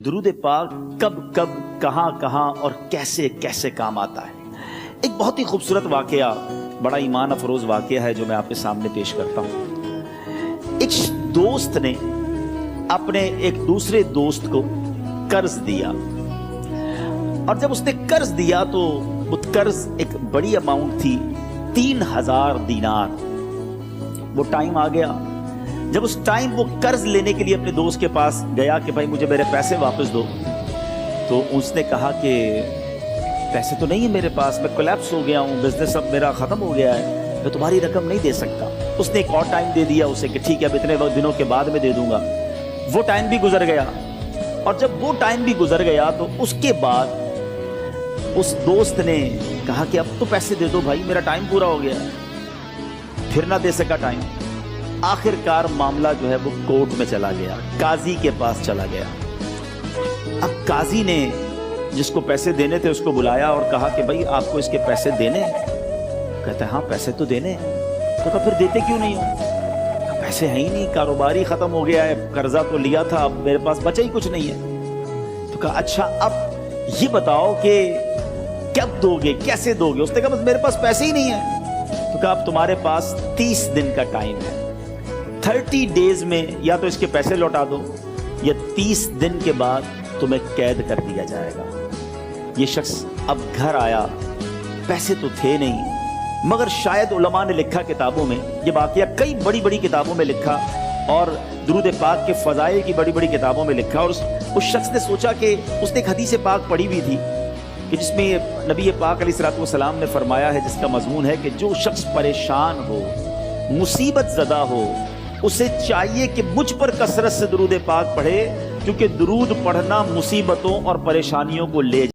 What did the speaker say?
درود پاک کب کب کہاں کہاں اور کیسے کیسے کام آتا ہے۔ ایک بہت ہی خوبصورت واقعہ، بڑا ایمان افروز واقعہ ہے جو میں آپ کے سامنے پیش کرتا ہوں۔ ایک دوست نے اپنے ایک دوسرے دوست کو قرض دیا، اور جب اس نے قرض دیا تو وہ قرض ایک بڑی اماؤنٹ تھی، 3000 دینار۔ وہ ٹائم آ گیا جب اس ٹائم وہ قرض لینے کے لیے اپنے دوست کے پاس گیا کہ بھائی مجھے میرے پیسے واپس دو، تو اس نے کہا کہ پیسے تو نہیں ہے میرے پاس، میں کولیپس ہو گیا ہوں، بزنس اب میرا ختم ہو گیا ہے، میں تمہاری رقم نہیں دے سکتا۔ اس نے ایک اور ٹائم دے دیا اسے کہ ٹھیک ہے اب اتنے دنوں کے بعد میں دے دوں گا۔ وہ ٹائم بھی گزر گیا، اور جب وہ ٹائم بھی گزر گیا تو اس کے بعد اس دوست نے کہا کہ اب تو پیسے دے دو بھائی، میرا ٹائم پورا ہو گیا۔ پھر نہ دے سکا ٹائم۔ آخر کار معاملہ جو ہے وہ کورٹ میں چلا گیا، قاضی کے پاس چلا گیا۔ اب قاضی نے جس کو پیسے دینے تھے اس کو بلایا اور کہا کہ بھائی آپ کو اس کے پیسے دینے ہیں؟ کہتا ہے ہاں پیسے تو دینے ہیں۔ تو کہا پھر دیتے کیوں نہیں ہو؟ پیسے ہیں ہی نہیں، کاروبار ہی ختم ہو گیا ہے، قرضہ تو لیا تھا، اب میرے پاس بچا ہی کچھ نہیں ہے۔ تو کہا اچھا اب یہ بتاؤ کہ کب دو گے، کیسے دو گے؟ اس نے کہا بس میرے پاس پیسے ہی نہیں ہیں۔ تو کہا اب تمہارے پاس 30 دن کا ٹائم ہے، 30 ڈیز میں یا تو اس کے پیسے لوٹا دو یا 30 دن کے بعد تمہیں قید کر دیا جائے گا۔ یہ شخص اب گھر آیا، پیسے تو تھے نہیں، مگر شاید علماء نے لکھا کتابوں میں، یہ واقعہ کئی بڑی بڑی کتابوں میں لکھا اور درود پاک کے فضائل کی بڑی بڑی کتابوں میں لکھا، اور اس شخص نے سوچا کہ اس نے ایک حدیث پاک پڑھی ہوئی تھی کہ جس میں نبی پاک علیہ الصلوۃ والسلام نے فرمایا ہے، جس کا مضمون ہے کہ جو شخص پریشان ہو، مصیبت زدہ ہو، اسے چاہیے کہ مجھ پر کثرت سے درود پاک پڑھے، کیونکہ درود پڑھنا مصیبتوں اور پریشانیوں کو لے